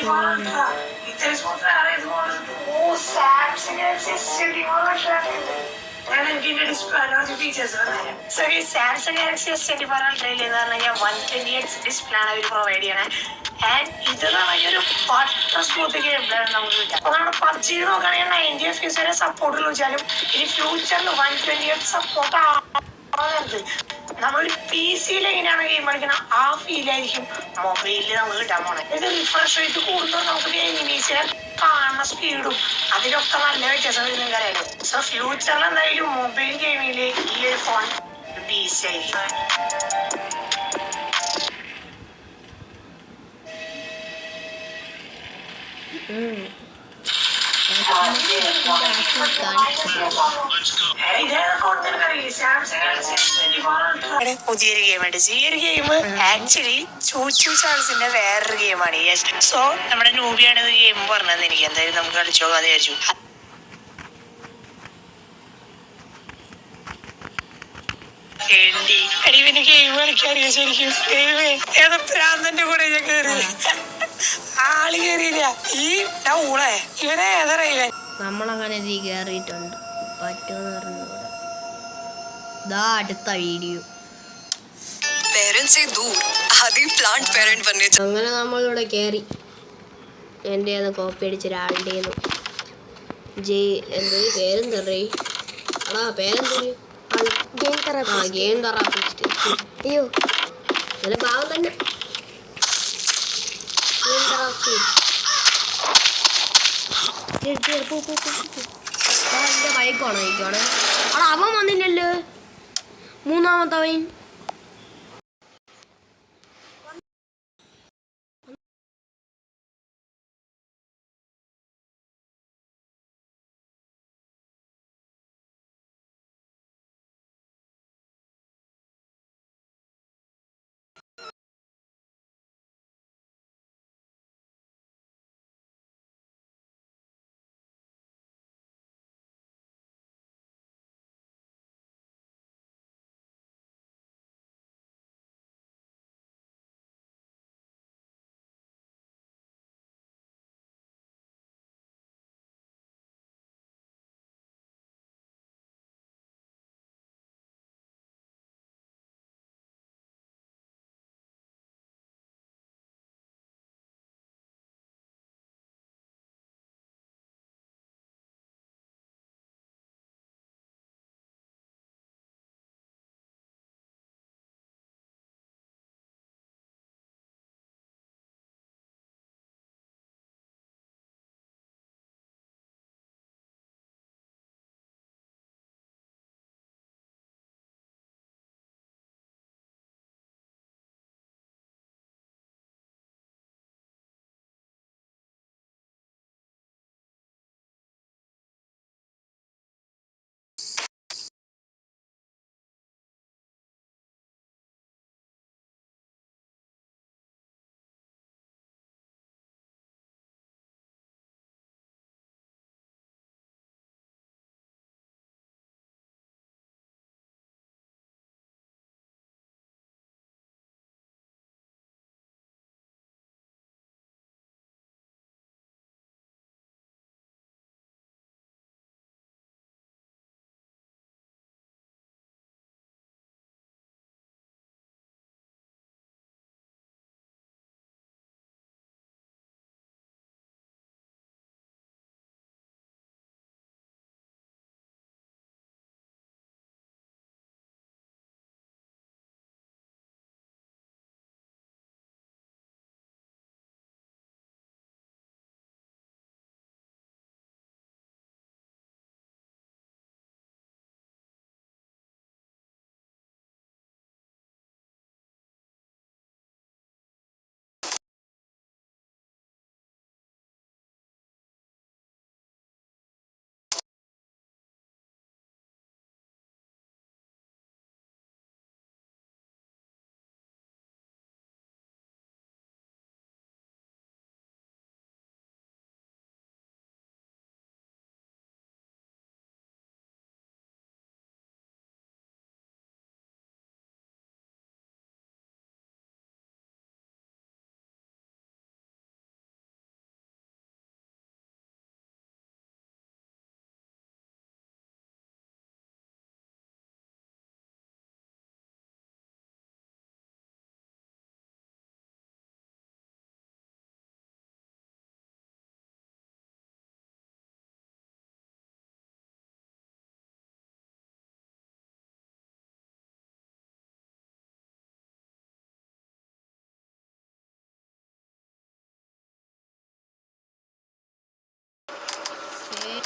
Samsung Galaxy S24 അൾട്രയിൽ എന്ന് പറഞ്ഞാൽ 128 display ആണ് അവർ പ്രൊവൈഡ് ചെയ്യണേ. ആൻഡ് ഇത് ഒരു ബട്ടർ സ്മൂത്ത് ഗെയിം പ്ലേ ആണ് നമുക്ക് കിട്ടുക. അപ്പൊ നമ്മുടെ പബ്ജി നോക്കുകയാണെങ്കിൽ 90 FPS വരെ സപ്പോർട്ട് വെച്ചാലും ഇനി ഫ്യൂച്ചറിൽ 128 സപ്പോർട്ട് ആവരുത്. നമ്മൾ PC-യിൽ എങ്ങനെയാണ് ഗെയിം കളിക്കണം ആ ഫീലായിരിക്കും മൊബൈലിൽ നമുക്ക് കിട്ടാൻ പോണേ. ഇത് റിഫ്രഷ് റേറ്റ് കൂടുമ്പോൾ നമുക്ക് എനിമീസിനെ കാണുന്ന സ്പീഡും അതിലൊക്കെ നല്ല വ്യത്യാസം വരുന്ന കാര്യമാണ്. സോ ഫ്യൂച്ചറിൽ എന്തായാലും മൊബൈൽ ഗെയിമിൽ ഈ ഒരു ഫോൺ PC ആയിരിക്കും. പുതിയൊരു ഗെയിമുണ്ട്. ഈ ഒരു ഗെയിം ആക്ച്വലി ചൂച്ചു ചാൾസിന്റെ വേറൊരു ഗെയിമാണ്. സോ നമ്മുടെ നൂബിയാണ് ഇത് ഗെയിം പറഞ്ഞത്. എനിക്ക് എന്തായാലും നമുക്ക് കളിച്ചോ എന്ന് വിചാരിച്ചു. പിന്നെ ഗെയിം കളിക്കാറിയ ശരിക്കും ഏതോ പ്രാന്തന്റെ കൂടെ ഞാൻ കേറി ആള് കേറിയില്ല. ഈ ഊളെ ഇവനെ ഏതറിയില്ല. നമ്മളങ്ങനെ കേറിയിട്ടുണ്ട്. പറ്റുമെന്ന് പറഞ്ഞൂടെ. ഇതാ അടുത്ത വീഡിയോ. അങ്ങനെ നമ്മളിവിടെ കയറി. എൻ്റെ കോപ്പി അടിച്ച ഒരാളുടെ എന്തൊരു പേരെന്തറേ അടാ പേരെന്തൊരു ഗെയിം തെറാപ്പിസ്റ്റ്. അയ്യോ നല്ല ഭാഗം തന്നെ. ബൈക്കാണോ എനിക്കാണ്. അവിടെ അവൻ വന്നില്ലല്ലോ മൂന്നാമത്തവൻ.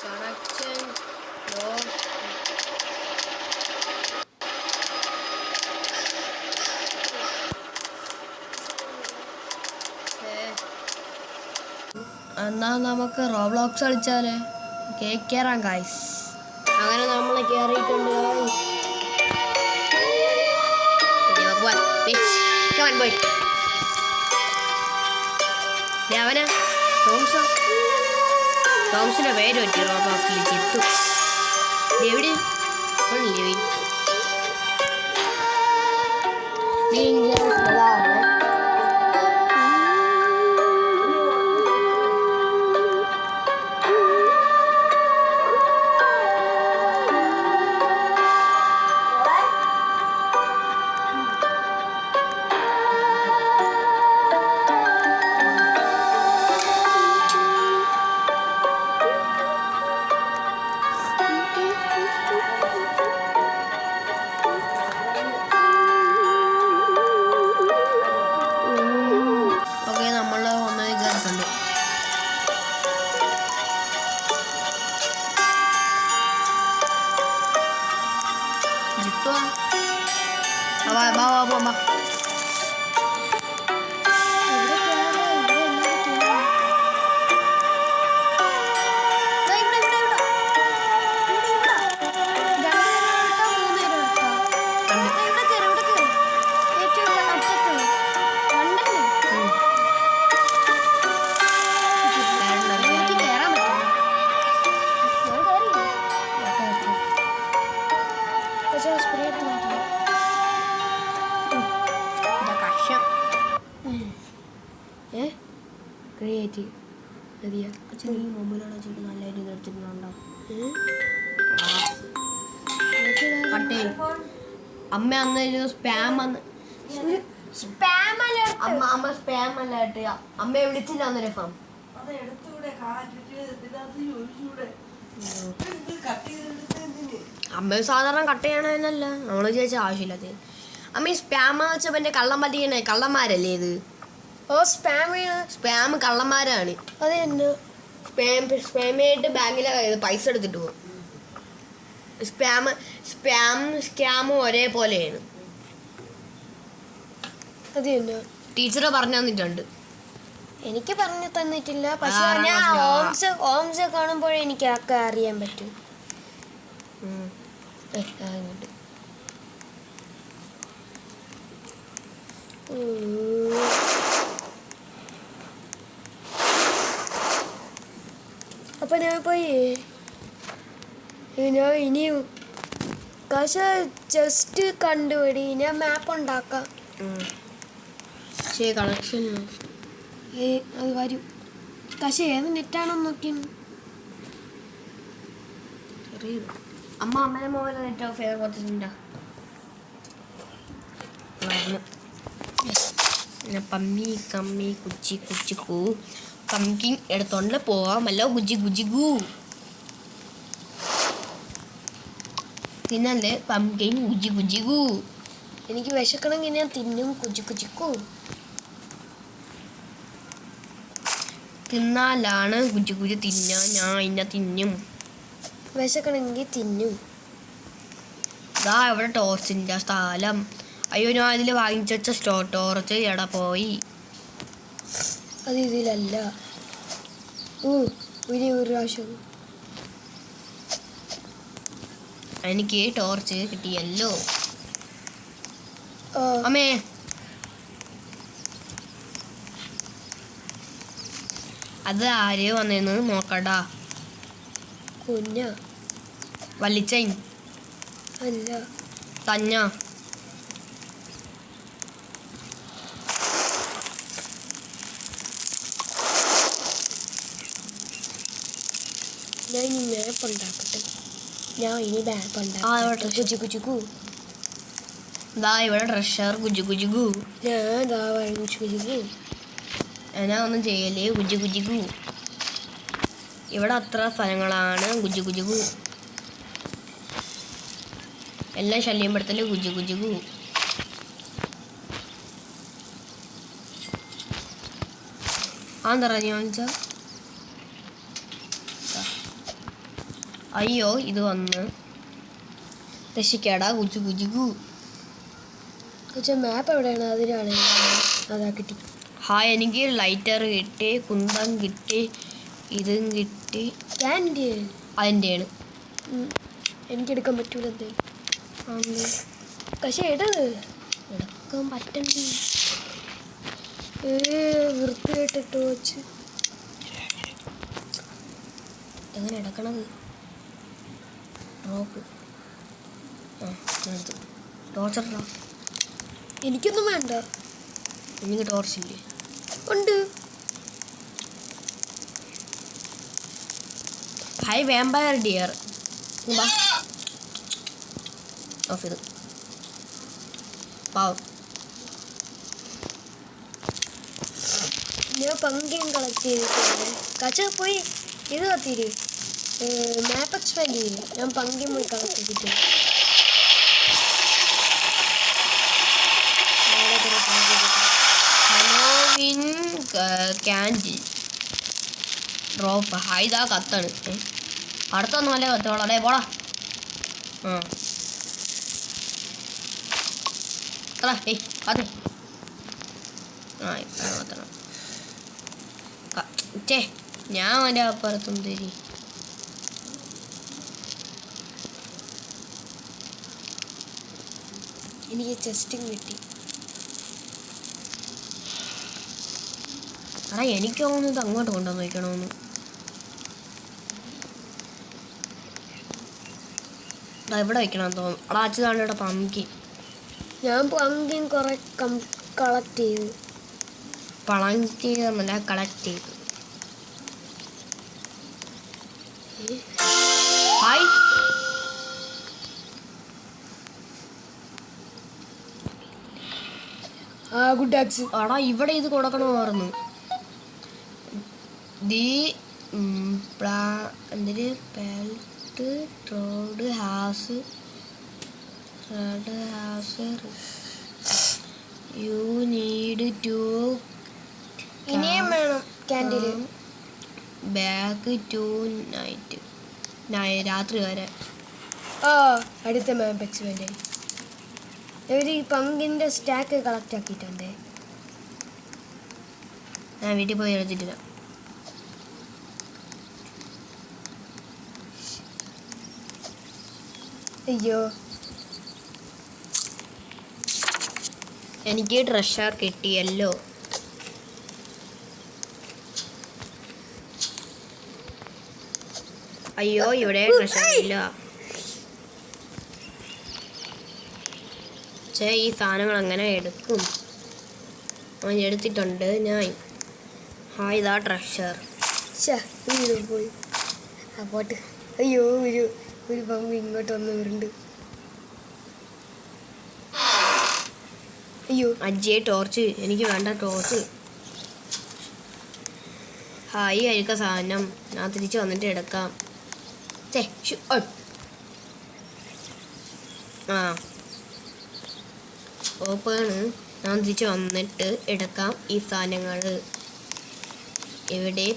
Connection loss. എന്നാ നമുക്ക് റോബ്ലോക്സ് കളിച്ചാലേ കേറാം ഗൈസ്. അങ്ങനെ നമ്മൾ കേറിയിട്ടുണ്ട് ഗൈസ്. അവനാ ടോംസിന്റെ പേര് പറ്റി റോബ്ലോക്സിൽ ചിത്തു. എവിടെ ക്രിയേറ്റീവ് മതിയാ അച്ഛൻ ഈ മൊബൈലാണ് അച്ഛൻ നല്ലതായിട്ട് എടുത്തിട്ടുണ്ടോ? കട്ടേ അമ്മ അന്ന് സ്പാം വന്ന് അമ്മ സ്പാം അല്ലായിട്ട് അമ്മയെ വിളിച്ചില്ല അന്നേരം ഫാം അമ്മ സാധാരണ കട്ട് ചെയ്യണമെന്നല്ല നമ്മള് ചോദിച്ച ആവശ്യമില്ലാത്ത അമ്മ ഈ സ്പാം വെച്ചപ്പോ എന്റെ കള്ളം പറ്റിക്കണേ കള്ളന്മാരല്ലേ ഇത്? ഓ സ്പാം കള്ളന്മാരാണ്. അത് തന്നെ സ്പാമായിട്ട് ബാങ്കിലെ പൈസ എടുത്തിട്ട് പോകും. സ്കാമും ഒരേപോലെയാണ്. അത് തന്നെ ടീച്ചറ് പറഞ്ഞു തന്നിട്ടുണ്ട്. എനിക്ക് പറഞ്ഞു തന്നിട്ടില്ല, പക്ഷെ ഞാൻ ഓംസ് കാണുമ്പോഴേ എനിക്ക് ഒക്കെ അറിയാൻ പറ്റും. അപ്പൊ ഞാൻ പോയി ഇനിയും പക്ഷെ ജസ്റ്റ് കണ്ടുപിടി ഞാൻ മാപ്പ് ഉണ്ടാക്കാം. കണക്ഷൻ അത് വരും. പക്ഷെ ഏത് നെറ്റാണെന്ന് നോക്കി അമ്മേനെ മൊബൈൽ നെറ്റ് ഓഫ് ചെയ്യാൻ കുറച്ചിട്ടുണ്ടോ? പമ്മി കമ്മി കുച്ചി കുച്ചിക്കൂ പംകിൻ എടുത്തോണ്ട് പോവാമല്ലോ ഗുജി ഗുജി ഗൂ തിന്നല്ലേ പംകിൻ ഗുജി ഗുജി ഗൂ. എനിക്ക് വിശക്കണമെങ്കിൽ ഞാൻ തിന്നും കുജി കുജിക്കൂ. തിന്നാലാണ് കുജി കുജി തിന്നാ ഞാൻ ഇന്ന തിന്നും. വിശക്കണമെങ്കിൽ തിന്നും. ഇതാ ഇവിടെ ടോർച്ചിൻ്റെ സ്ഥലം. അയ്യോ ഞാൻ ഇതിൽ വാങ്ങിച്ച ടോർച്ച് എവിടെ പോയി? അത് ഇതിലല്ല. ഇനി ഒരു പ്രാവശ്യം എനിക്ക് ടോർച്ച് കിട്ടിയല്ലോ. അമ്മേ അത് ആര് വന്നേന്ന് നോക്കടാ. കുഞ്ഞ വലിച്ചൈൻ അല്ല തഞ്ഞ. ഞാൻ ഇനി മാപ്പ് ഉണ്ടാക്കട്ടെ. ഞാൻ ഇനി മാപ്പ് ഉണ്ടാക്കട്ടെ. കുജു കുജുകു ദാ ഇവിടെ ട്രഷർ കുജു കുജുകു. ഞാൻ ദാ കുജു കുജുകു. ഞാൻ ഒന്നും ചെയ്യല്ലേ കുജു കുജുകു. ഇവിടെ അത്ര സ്ഥലങ്ങളാണ് കുജു കുജുകു. എല്ലാം ശല്യം പെടുത്തല് കുജു കുജുകു. ആന്തറ ഞാൻ അയ്യോ ഇത് വന്ന് രക്ഷിക്കാടാ കുജു കുജുകു. കൊച്ചു മാപ്പ് എവിടെയാണ്? അതിനാണ്. അതാ കിട്ടി. ഹായ് എനിക്ക് ലൈറ്റർ കിട്ടി, കുന്തം കിട്ടി, ഇതും കിട്ടി. ക്യാൻഡി അതിൻ്റെയാണ്. എനിക്കെടുക്കാൻ പറ്റൂല എന്തേ. പക്ഷെ ഇടത് എടുക്കാൻ പറ്റണ്ടേ? വൃത്തിയായിട്ടിട്ട് വെച്ച് എങ്ങനെ എടുക്കണത്? റോപ്പ് എടുത്തു. ടോർച്ചറാ. എനിക്കൊന്നും വേണ്ട. എനിക്ക് ടോർച്ചില്ലേ? ഉണ്ട്. High vampire dear. ഓഫ് ചെയ്തു. പാവം. ഞാൻ പങ്കിയും കളക്ട് ചെയ്തിട്ടുണ്ട്. കച്ച പോയി ഇത് കത്തിരി മാപ്പ് എക്സ്പാൻഡ് ചെയ്യും. ഞാൻ പങ്കിയും പോയി കളക്ട് ചെയ്തിട്ടുണ്ട്. Halloween candle drop. ഹായ് കത്താണ്. അടുത്തൊന്നും അല്ലേ കത്തോളാം. അടേ പോടാ. ഏയ് കത്ത്. കത്തണം. ചേ ഞാൻ അവൻ്റെ അപ്പുറത്തും തരി. എനിക്ക് ചെസ്റ്റും കിട്ടി. എടാ എനിക്ക് തോന്നുന്നത് അങ്ങോട്ട് കൊണ്ടുവന്ന് വയ്ക്കണമെന്ന്. ഇവിടെ വയ്ക്കണം തോന്നുന്നു. അവിടെ അച്ഛനാണ് ഇവിടെ പങ്കി. ഞാൻ പങ്കിയും കുറെ കളക്ട് ചെയ്തു. പളങ്കി കളക്ട് ചെയ്തു. ഹായ് ഗുഡ് ആക്സ്. എടാ ഇവിടെ ഇത് കൊടുക്കണമായിരുന്നു. എന്തൊരു പെൽറ്റ് road has you need to ഇനിയും വേണം ക്യാൻഡില്. Back to night. രാത്രി വരെ. അടുത്ത മാപ്പ് എക്സ്പാൻഡ്. ഇവർ ഈ പങ്കിൻ്റെ സ്റ്റാക്ക് കളക്ട് ആക്കിയിട്ടുണ്ട്. ഞാൻ വീട്ടിൽ പോയി എടുത്തിട്ടില്ല. അയ്യോ എനിക്ക് ട്രഷർ കിട്ടിയല്ലോ. അയ്യോ ഇവിടെ ട്രഷർ ഇല്ല. ഈ സാധനങ്ങൾ അങ്ങനെ എടുക്കും. അവൻ എടുത്തിട്ടുണ്ട് ഞാൻ. ഹായ് ഇതാ ട്രഷർ. പോയി പോട്ട്. അയ്യോ ഒരു പങ്ക് ഇങ്ങോട്ട് വന്ന് വരുന്നുണ്ട്. അയ്യോ അജ്ജയെ ടോർച്ച്. എനിക്ക് വേണ്ട ടോർച്ച്. ഹായ് അഴുക്ക സാധനം. ഞാൻ തിരിച്ച് വന്നിട്ട് എടുക്കാം. ഓപ്പാണ്. ഞാൻ തിരിച്ച് വന്നിട്ട് എടുക്കാം ഈ സാധനങ്ങൾ. എവിടെ